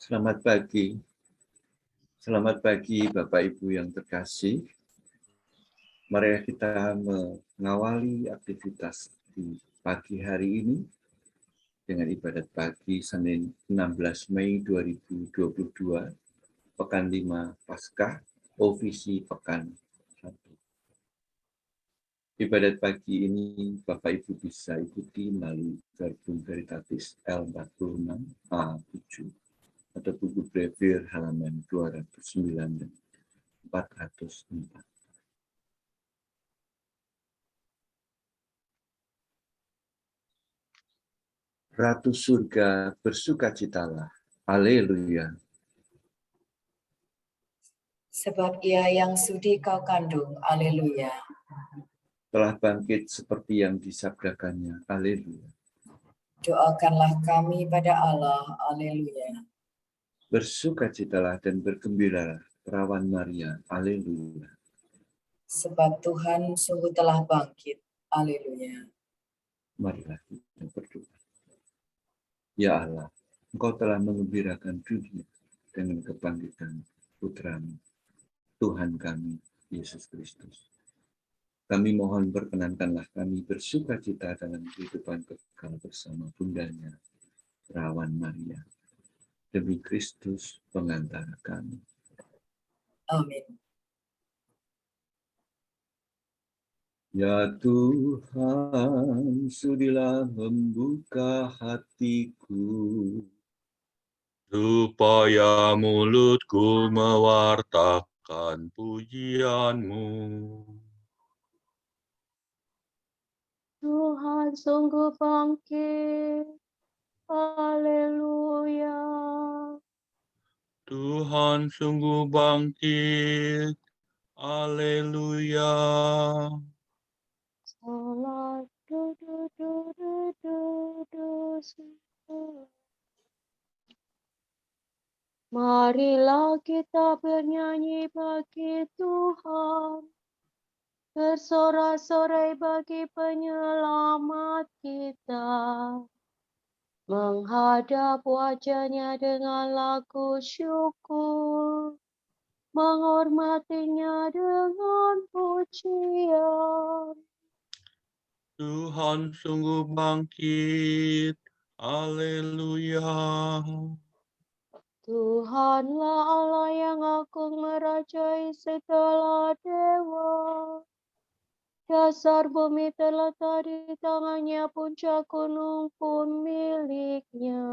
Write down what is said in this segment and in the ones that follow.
Selamat pagi. Selamat pagi Bapak Ibu yang terkasih. Mari kita mengawali aktivitas di pagi hari ini dengan ibadat pagi Senin 16 Mei 2022, Pekan 5 Paskah, OVC Pekan 1. Ibadat pagi ini Bapak Ibu bisa ikuti melalui Verbum Veritatis L46A7 atau buku Brevir halaman 209 dan 404. Ratu surga bersukacitalah. Haleluya. Sebab ia yang sudi kau kandung. Haleluya. Telah bangkit seperti yang disabdakannya. Haleluya. Doakanlah kami pada Allah. Haleluya. Bersukacitalah dan bergembiralah, perawan Maria. Haleluya. Sebab Tuhan sungguh telah bangkit. Haleluya. Marilah kita berdoa. Ya Allah, Engkau telah mengembirakan dunia dengan kebangkitan Putra-Mu, Tuhan kami, Yesus Kristus. Kami mohon perkenankanlah kami bersukacita dalam kehidupan kekal bersama bundanya, perawan Maria. Demi Kristus pengantara kami. Amin. Ya Tuhan, sudilah membuka hatiku, supaya mulutku mewartakan pujian-Mu. Tuhan sungguh bangkit. Haleluya. Tuhan sungguh bangkit. Haleluya. Salat Marilah kita bernyanyi bagi Tuhan, bersorak-sorai bagi penyelamat kita, menghadap wajah-Nya dengan lagu syukur, menghormatinya dengan pujian. Tuhan sungguh bangkit. Haleluya. Tuhanlah Allah yang agung merajai segala dewa. Dasar bumi terletak di tangannya, puncak gunung pun miliknya.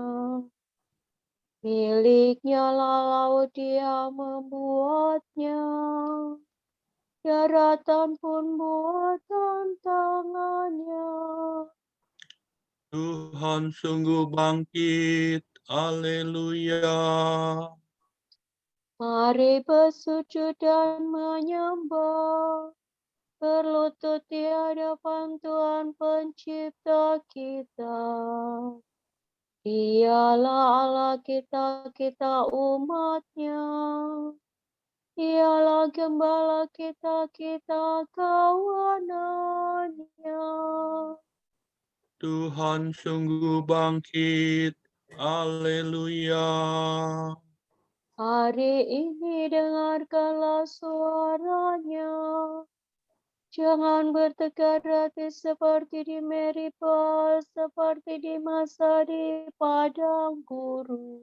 Miliknya lah laut, Dia membuatnya. Daratan pun buatan tangannya. Tuhan sungguh bangkit. Haleluya. Mari bersujud dan menyembah, berlutut di hadapan Tuhan Pencipta kita. Dialah Allah kita, kita umat-Nya. Dialah gembala kita, kita kawanan-Nya. Tuhan sungguh bangkit. Haleluya. Hari ini dengarkanlah suara-Nya. Jangan bertegar hati seperti di Meribah, seperti di masa di padang gurun.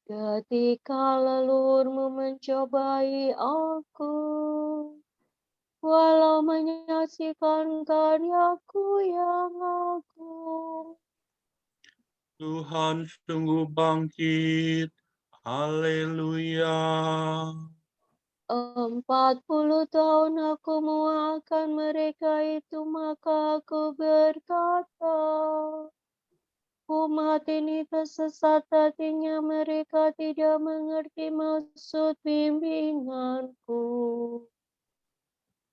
Ketika leluhurmu mencobai aku, walau menyaksikan karyaku yang agung. Tuhan sungguh bangkit. Haleluya. 40 tahun aku muakan mereka itu, maka aku berkata, umat ini tersesat hatinya, mereka tidak mengerti maksud bimbinganku.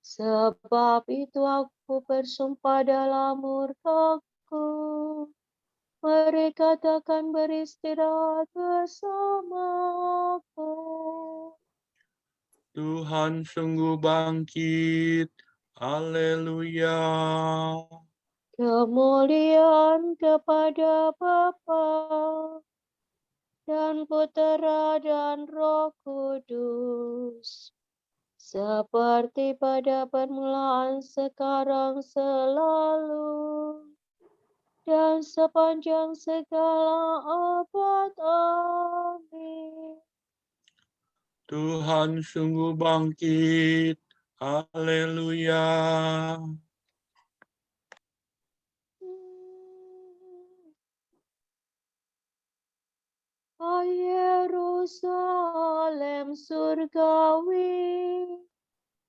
Sebab itu aku bersumpah dalam murkaku, mereka takkan beristirahat bersamaku. Tuhan sungguh bangkit. Haleluya. Kemuliaan kepada Bapa dan Putera dan Roh Kudus, seperti pada permulaan, sekarang, selalu, dan sepanjang segala abad. Amin. Tuhan sungguh bangkit. Haleluya. Hai Yerusalem surgawi,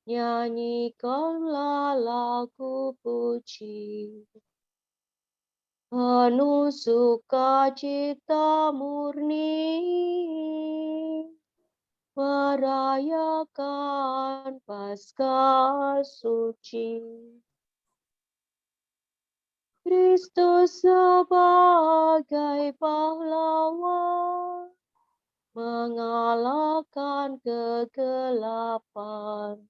nyanyikanlah lagu puji. Penuh sukacita murni, merayakan Paskah suci. Kristus sebagai pahlawan, mengalahkan kegelapan,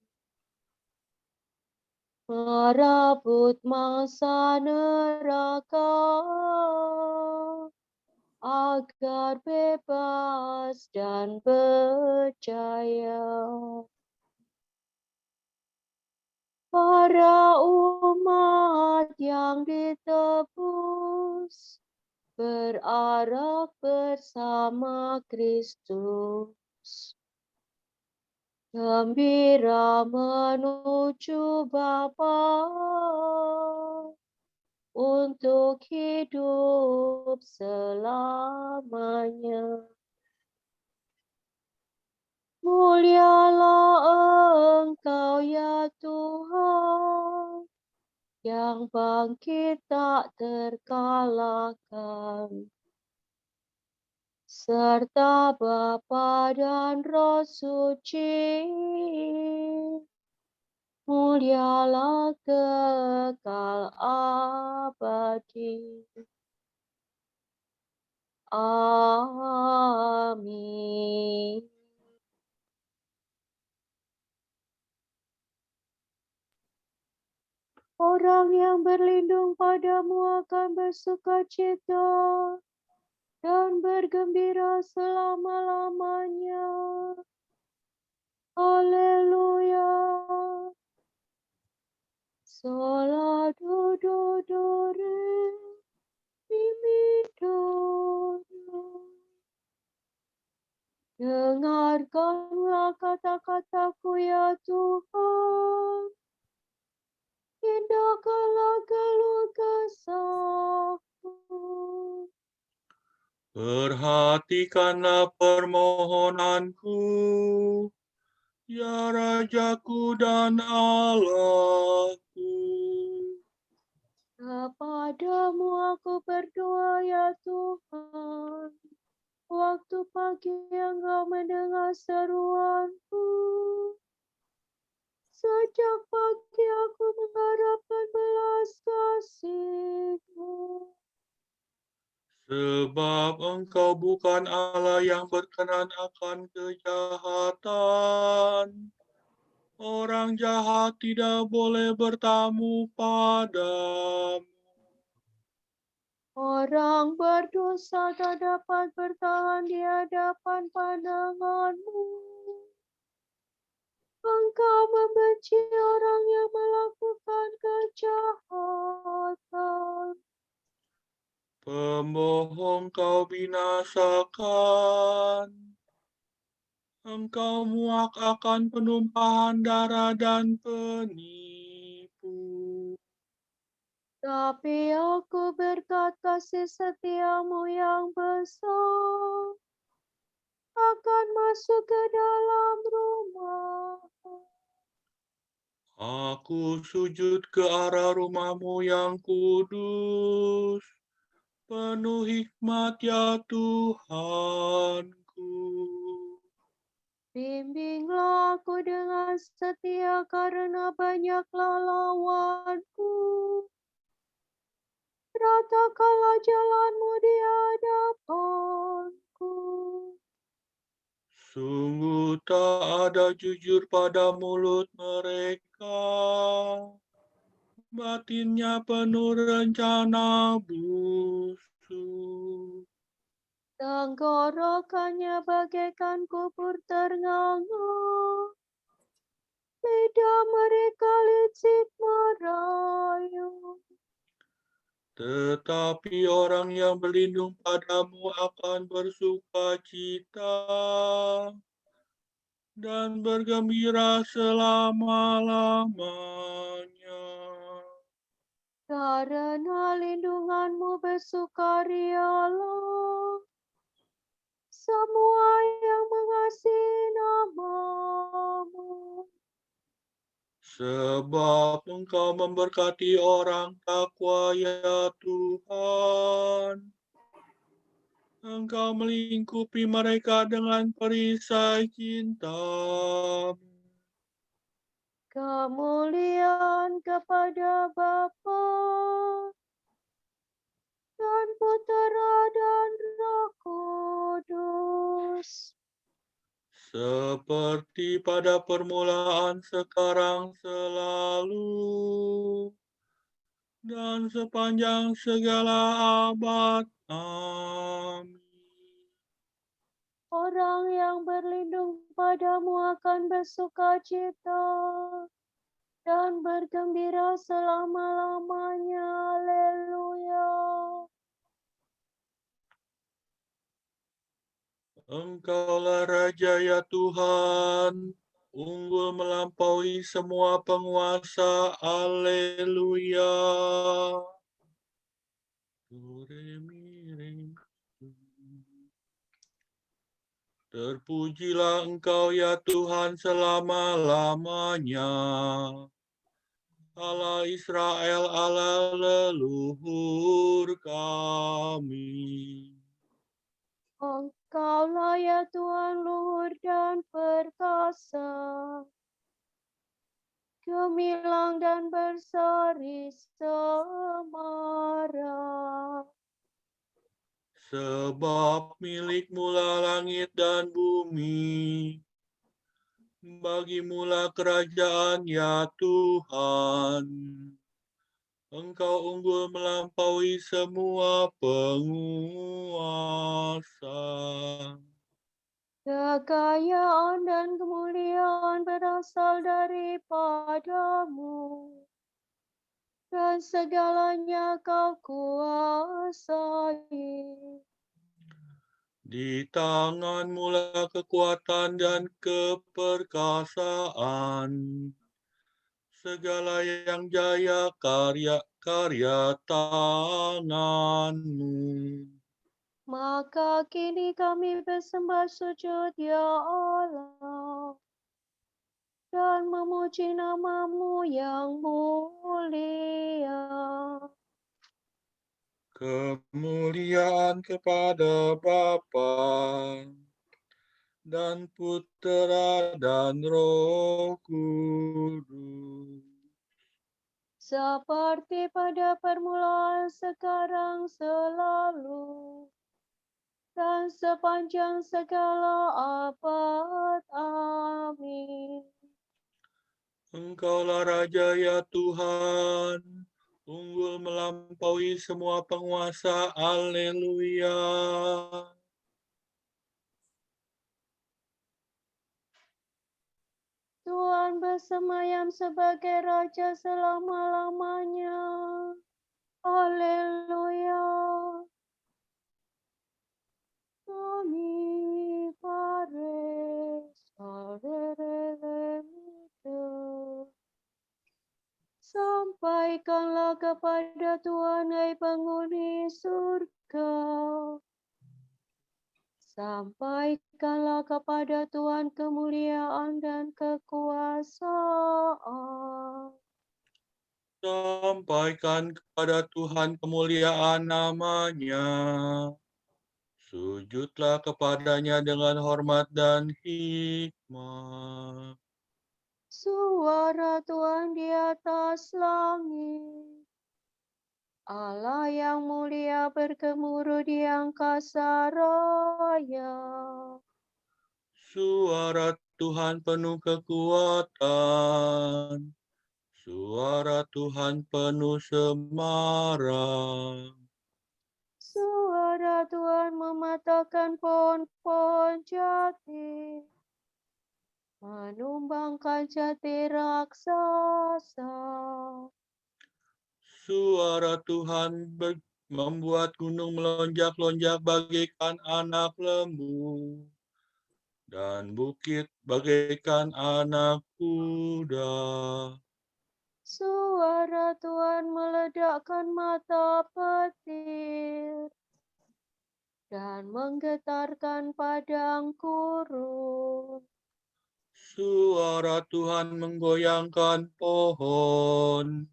merebut mangsa neraka, agar bebas dan berjaya. Para umat yang ditebus berarak bersama Kristus, gembira menuju Bapa untuk hidup selamanya. Mulialah Engkau ya Tuhan, yang bangkit tak terkalahkan, serta Bapa dan Roh Suci. Mulialah kekal abadi. Amin. Orang yang berlindung padamu akan bersukacita dan bergembira selama-lamanya. Haleluya. Sola do do do re mi mi do do. Dengarkanlah kata-kataku ya Tuhan. Indahkanlah keluh kesahku. Perhatikanlah permohonanku, ya Rajaku dan Allahku. Kepadamu aku berdoa ya Tuhan. Waktu pagi Engkau mendengar seruanku. Sejak pagi aku mengharapkan belas kasih-Mu. Sebab Engkau bukan Allah yang berkenan akan kejahatan. Orang jahat tidak boleh bertamu padamu. Orang berdosa tak dapat bertahan di hadapan pandangan-Mu. Engkau membenci orang yang melakukan kejahatan. Pembohong kau binasakan. Engkau muak akan penumpahan darah dan penipu. Tapi aku berkat kasih setia-Mu yang besar akan masuk ke dalam rumah. Aku sujud ke arah rumah-Mu yang kudus. Penuh hikmat ya Tuhanku. Bimbinglah aku dengan setia karena banyaklah lawanku. Ratakanlah jalan-Mu di hadapanku. Sungguh tak ada jujur pada mulut mereka. Batinnya penuh rencana busuk. Tenggorokannya bagaikan kubur ternganga, lidah mereka licik merayu. Tetapi orang yang berlindung padamu akan bersukacita dan bergembira selama-lamanya. Karena lindunganmu bersukarialah, semua yang mengasihi namamu. Sebab Engkau memberkati orang takwa, ya Tuhan. Engkau melingkupi mereka dengan perisai cinta. Kemuliaan kepada Bapa dan Putera dan Roh Kudus. Seperti pada permulaan, sekarang, selalu, dan sepanjang segala abad. Amin. Orang yang berlindung padamu akan bersukacita dan bergembira selama-lamanya. Haleluya. Engkaulah Raja, ya Tuhan, unggul melampaui semua penguasa. Haleluya. Terpujilah Engkau, ya Tuhan, selama-lamanya. Allah Israel, Allah leluhur kami. Engkaulah ya Tuhan luhur dan perkasa, gemilang dan berseri semarak. Sebab milik-Mu langit dan bumi, bagi-Mu kerajaan, ya Tuhan. Engkau unggul melampaui semua penguasa. Kekayaan dan kemuliaan berasal daripada-Mu, dan segalanya Kau kuasai. Di tangan-Mu kekuatan dan keperkasaan. Segala yang jaya karya-karya tangan-Mu. Maka kini kami bersembah sujud ya Allah, dan memuji nama-Mu yang mulia. Kemuliaan kepada Bapa dan Putera dan Roh Kudus. Seperti pada permulaan, sekarang, selalu, dan sepanjang segala abad. Amin. Engkaulah Raja, ya Tuhan, unggul melampaui semua penguasa. Haleluya. Tuhan bersemayam sebagai Raja selama-lamanya. Haleluya. Kami pares, sampaikanlah kepada Tuhan, hai penghuni surga. Sampaikanlah kepada Tuhan kemuliaan dan kekuasaan. Sampaikan kepada Tuhan kemuliaan nama-Nya. Sujudlah kepadanya dengan hormat dan hikmat. Suara Tuhan di atas langit. Allah yang mulia bergemuruh di angkasa raya. Suara Tuhan penuh kekuatan. Suara Tuhan penuh semarang. Suara Tuhan mematahkan pohon-pohon jati, menumbangkan jati raksasa. Suara Tuhan membuat gunung melonjak-lonjak bagaikan anak lembu, dan bukit bagaikan anak kuda. Suara Tuhan meledakkan mata petir dan menggetarkan padang gurun. Suara Tuhan menggoyangkan pohon,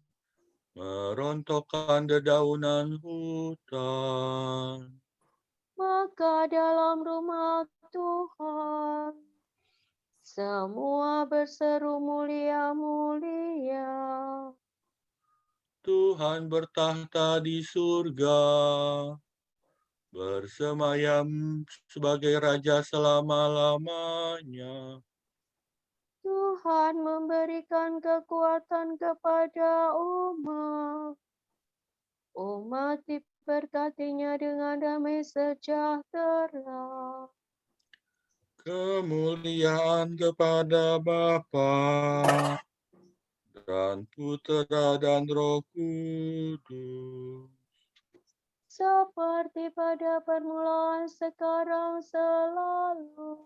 merontokkan dedaunan hutan. Maka dalam rumah Tuhan, semua berseru mulia-mulia. Tuhan bertahta di surga, bersemayam sebagai Raja selama-lamanya. Tuhan memberikan kekuatan kepada umat. Umat diberkatinya dengan damai sejahtera. Kemuliaan kepada Bapa dan Putera dan Roh Kudus. Seperti pada permulaan, sekarang, selalu,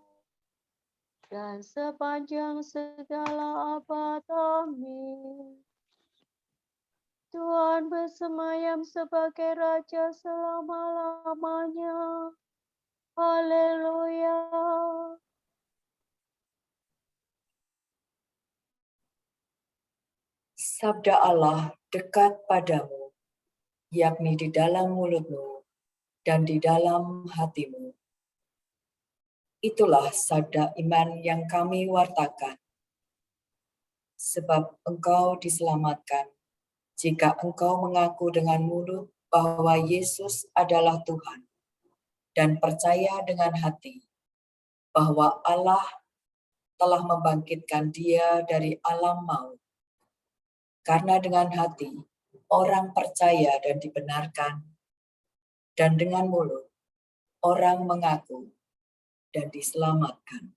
dan sepanjang segala abad. Amin. Tuhan bersemayam sebagai Raja selama-lamanya. Haleluya. Sabda Allah dekat padamu, yakni di dalam mulutmu dan di dalam hatimu. Itulah sabda iman yang kami wartakan. Sebab engkau diselamatkan jika engkau mengaku dengan mulut bahwa Yesus adalah Tuhan dan percaya dengan hati bahwa Allah telah membangkitkan Dia dari alam maut. Karena dengan hati orang percaya dan dibenarkan, dan dengan mulut orang mengaku dan diselamatkan.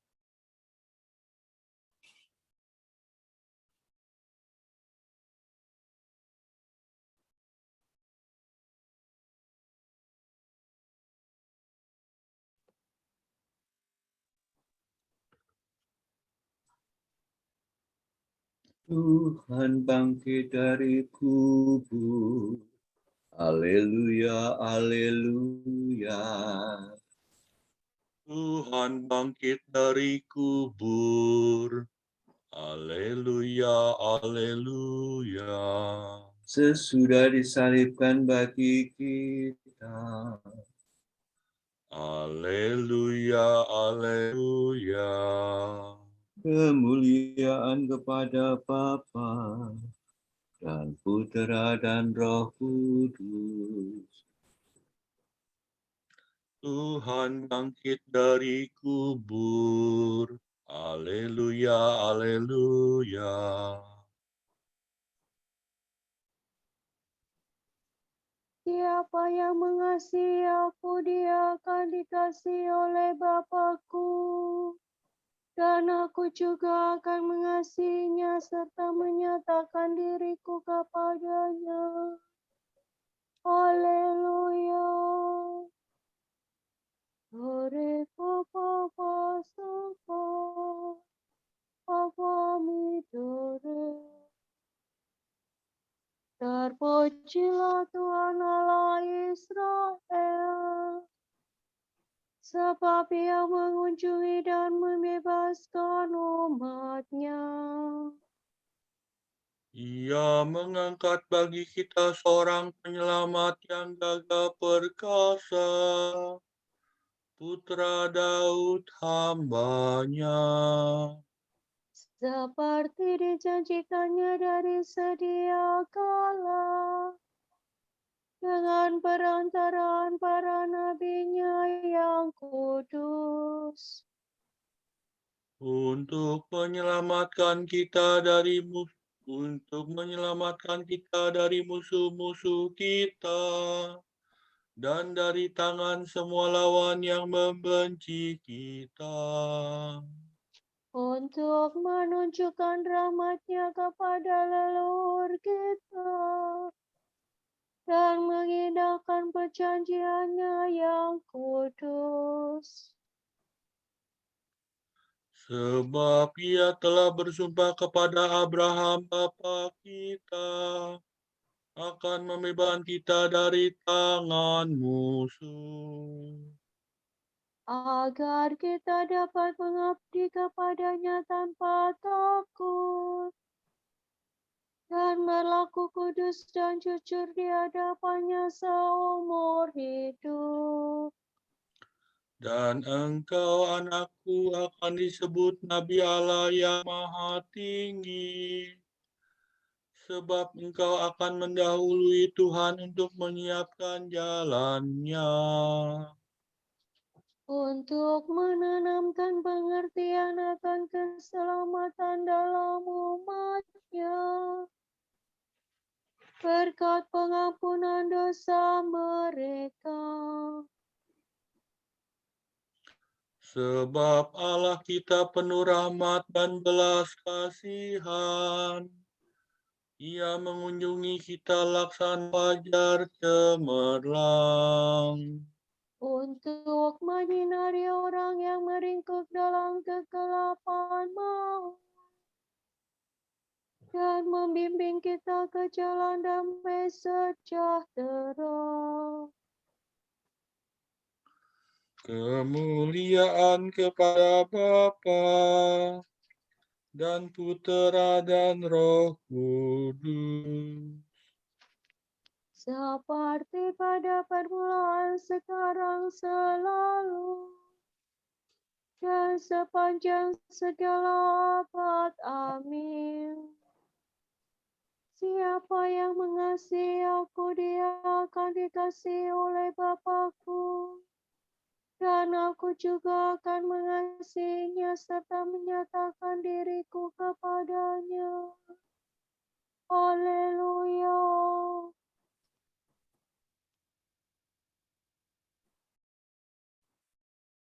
Tuhan bangkit dari kubur. Haleluya, haleluya. Tuhan bangkit dari kubur. Haleluya, haleluya. Sesudah disalibkan bagi kita. Haleluya, haleluya. Kemuliaan kepada Bapa dan Putera dan Roh Kudus. Tuhan bangkit dari kubur. Haleluya, haleluya. Siapa yang mengasihi aku, dia akan dikasihi oleh Bapa-Ku. Dan aku juga akan mengasihinya serta menyatakan diriku kepadanya. Haleluya. Hore papa sapa, papa midore. Terpujilah Tuhan Allah Israel, sebab Ia mengunjungi dan membebaskan umat-Nya. Ia mengangkat bagi kita seorang penyelamat yang gagah perkasa, Putra Daud hamba-Nya. Seperti dijanjikannya dari sedia kala, dengan perantaraan para nabi-Nya yang kudus. Untuk menyelamatkan kita dari musuh-musuh kita dan dari tangan semua lawan yang membenci kita. Untuk menunjukkan rahmat-Nya kepada leluhur kita dan mengindahkan perjanjian-Nya yang kudus. Sebab Ia telah bersumpah kepada Abraham bapa kita akan membebaskan kita dari tangan musuh, Agar kita dapat mengabdi kepada-Nya tanpa takut dan berlaku kudus dan jujur di hadapan-Nya seumur hidup. dan engkau anakku akan disebut Nabi Allah yang Maha Tinggi. Sebab engkau akan mendahului Tuhan untuk menyiapkan jalannya, Untuk menanamkan pengertian akan keselamatan dalam umat-Nya, berkat pengampunan dosa mereka. sebab Allah kita penuh rahmat dan belas kasihan. Ia mengunjungi kita laksana fajar cemerlang, Untuk menyinari orang yang meringkuk dalam kegelapan maut dan membimbing kita ke jalan damai sejahtera. kemuliaan kepada Bapa dan Putera dan Roh Kudus, Seperti pada permulaan, sekarang, selalu, dan sepanjang segala abad. Amin. Siapa yang mengasihi aku, dia akan dikasihi oleh Bapa-Ku. Dan aku juga akan mengasihinya serta menyatakan diriku kepadanya. Haleluya.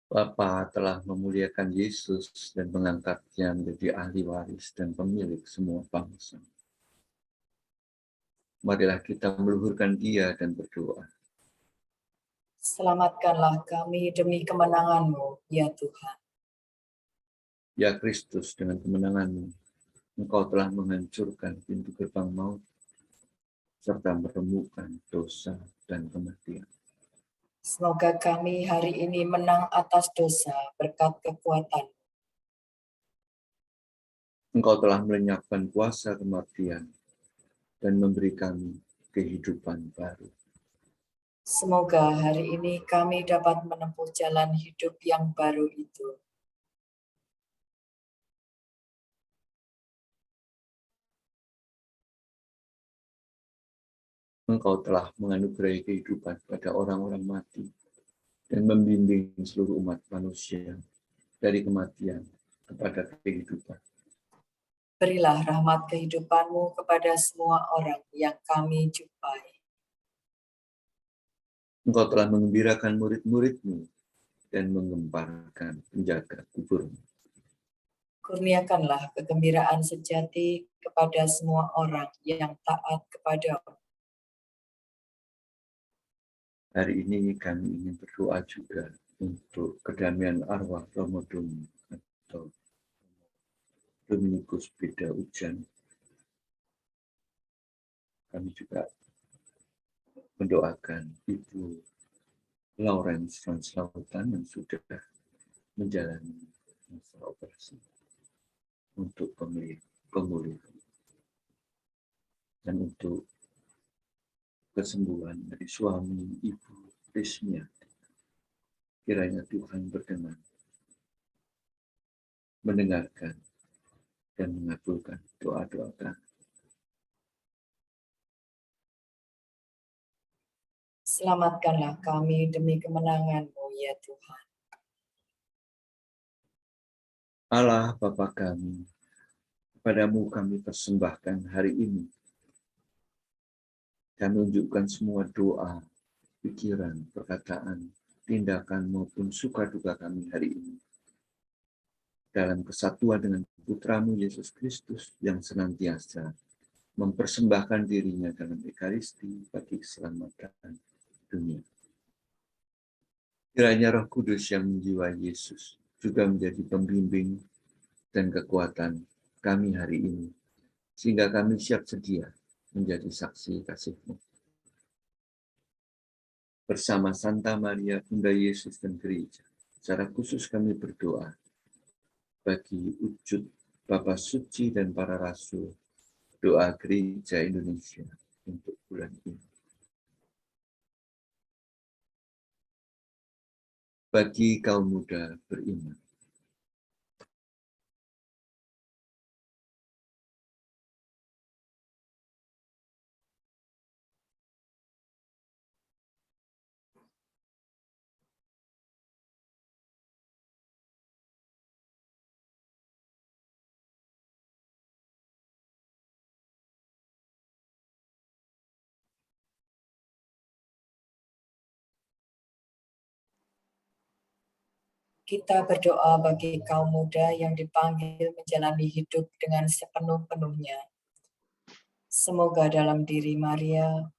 Bapa telah memuliakan Yesus dan mengangkatnya menjadi ahli waris dan pemilik semua bangsa. Marilah kita meluhurkan Dia dan berdoa. Selamatkanlah kami demi kemenangan-Mu, ya Tuhan. Ya Kristus, dengan kemenangan-Mu, Engkau telah menghancurkan pintu gerbang maut, serta meremukkan dosa dan kematian. Semoga kami hari ini menang atas dosa berkat kekuatan. Engkau telah melenyapkan kuasa kematian dan memberi kami kehidupan baru. Semoga hari ini kami dapat menempuh jalan hidup yang baru itu. Engkau telah menganugerahi kehidupan pada orang-orang mati dan membimbing seluruh umat manusia dari kematian kepada kehidupan. Berilah rahmat kehidupan-Mu kepada semua orang yang kami jumpai. Engkau telah menggembirakan murid-murid-Mu dan mengemparkan penjaga kubur-Mu. Kurniakanlah kegembiraan sejati kepada semua orang yang taat kepada-Mu. Hari ini kami ingin berdoa juga untuk kedamaian arwah Romo Domi atau Dominikus Beda Ujan. Kami juga mendoakan Ibu Lawrence Translautan yang sudah menjalani masa operasi untuk pemulihan dan untuk kesembuhan dari suami Ibu Rismiati. Kiranya Tuhan berkenan mendengarkan dan mengabulkan doa-doa kami. Selamatkanlah kami demi kemenangan-Mu, ya Tuhan. Allah Bapa kami, kepadamu kami persembahkan hari ini. Kami unjukkan semua doa pikiran, perkataan, tindakan maupun suka duka kami hari ini. Dalam kesatuan dengan Putramu Yesus Kristus yang senantiasa mempersembahkan dirinya dalam Ekaristi bagi keselamatan dunia. Kiranya Roh Kudus yang menjiwai Yesus juga menjadi pembimbing dan kekuatan kami hari ini, sehingga kami siap sedia menjadi saksi kasih-Mu. Bersama Santa Maria, Bunda Yesus dan Gereja, secara khusus kami berdoa bagi wujud Bapa Suci dan para Rasul, doa Gereja Indonesia untuk bulan ini. Bagi kaum muda beriman, Kita berdoa bagi kaum muda yang dipanggil menjalani hidup dengan sepenuh-penuhnya. Semoga dalam diri Maria,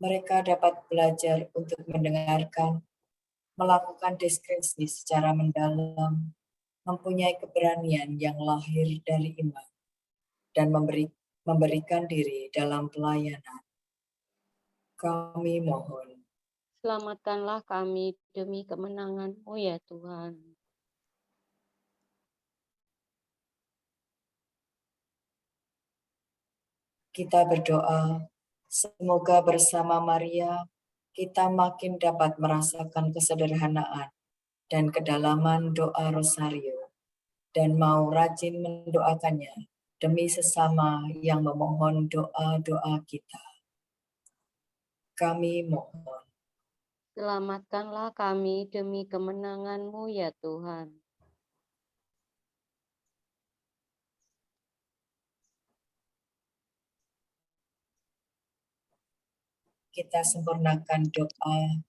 mereka dapat belajar untuk mendengarkan, melakukan diskresi secara mendalam, mempunyai keberanian yang lahir dari iman, dan memberikan diri dalam pelayanan. Kami mohon. Selamatkanlah kami demi kemenangan-Mu ya Tuhan. Kita berdoa, semoga bersama Maria kita makin dapat merasakan kesederhanaan dan kedalaman doa Rosario, dan mau rajin mendoakannya demi sesama yang memohon doa-doa kita. Kami mohon. Selamatkanlah kami demi kemenangan-Mu ya Tuhan. Kita sempurnakan doa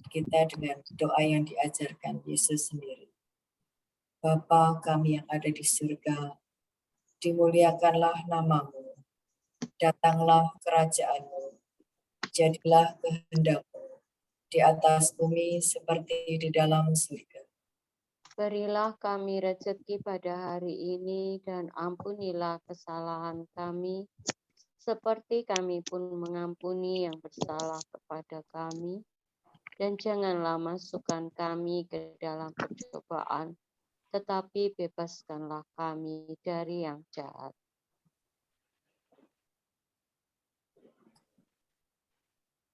kita dengan doa yang diajarkan Yesus sendiri. Bapa kami yang ada di surga, dimuliakanlah nama-Mu, datanglah kerajaan-Mu, jadilah kehendak-Mu di atas bumi seperti di dalam surga. Berilah kami rezeki pada hari ini dan ampunilah kesalahan kami, seperti kami pun mengampuni yang bersalah kepada kami. Dan janganlah masukkan kami ke dalam percobaan, tetapi bebaskanlah kami dari yang jahat.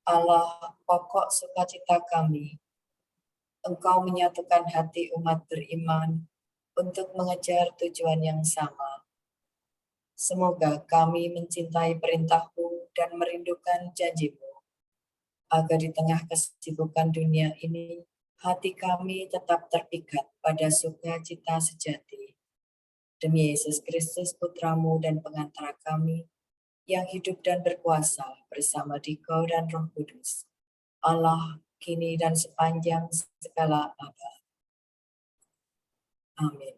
Allah, pokok sukacita kami, Engkau menyatukan hati umat beriman untuk mengejar tujuan yang sama. Semoga kami mencintai perintah-Mu dan merindukan janji-Mu, agar di tengah kesibukan dunia ini, hati kami tetap terpikat pada sukacita sejati. Demi Yesus Kristus, Putra-Mu dan pengantara kami, yang hidup dan berkuasa bersama Dikau dan Roh Kudus, Allah, kini dan sepanjang segala abad. Amin.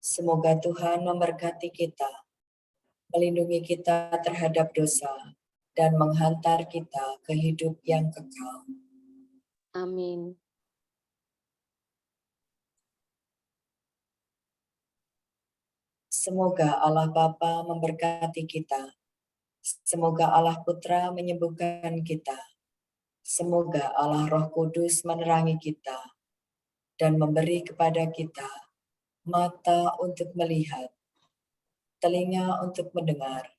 Semoga Tuhan memberkati kita, melindungi kita terhadap dosa, dan menghantar kita ke hidup yang kekal. Amin. Semoga Allah Bapa memberkati kita. Semoga Allah Putra menyembuhkan kita. Semoga Allah Roh Kudus menerangi kita dan memberi kepada kita mata untuk melihat, telinga untuk mendengar,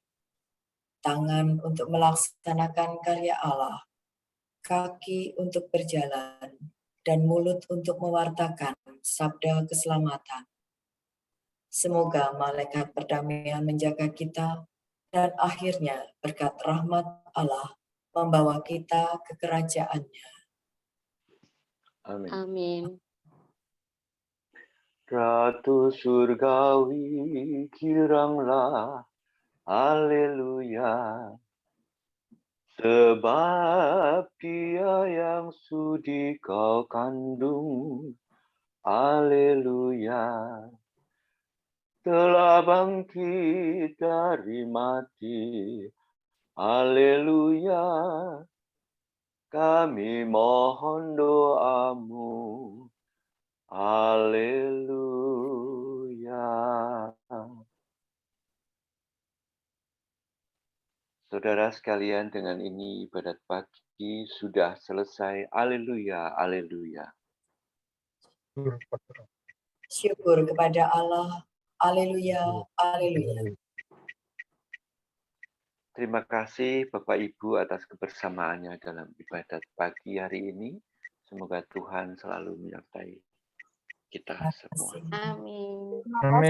tangan untuk melaksanakan karya Allah, kaki untuk berjalan, dan mulut untuk mewartakan sabda keselamatan. Semoga malaikat perdamaian menjaga kita, dan akhirnya berkat rahmat Allah membawa kita ke kerajaan-Nya. Amin. Amin. Ratu surgawi, kiranglah, haleluya. Sebab Dia yang sudi kau kandung, haleluya, telah bangkit dari mati, haleluya, kami mohon doamu, haleluya. Saudara sekalian, dengan ini ibadat pagi sudah selesai. Haleluya, haleluya. Syukur kepada Allah. Haleluya, haleluya. Terima kasih Bapak Ibu atas kebersamaannya dalam ibadat pagi hari ini. Semoga Tuhan selalu menyertai kita semua. Terima kasih. Amin. Terima kasih.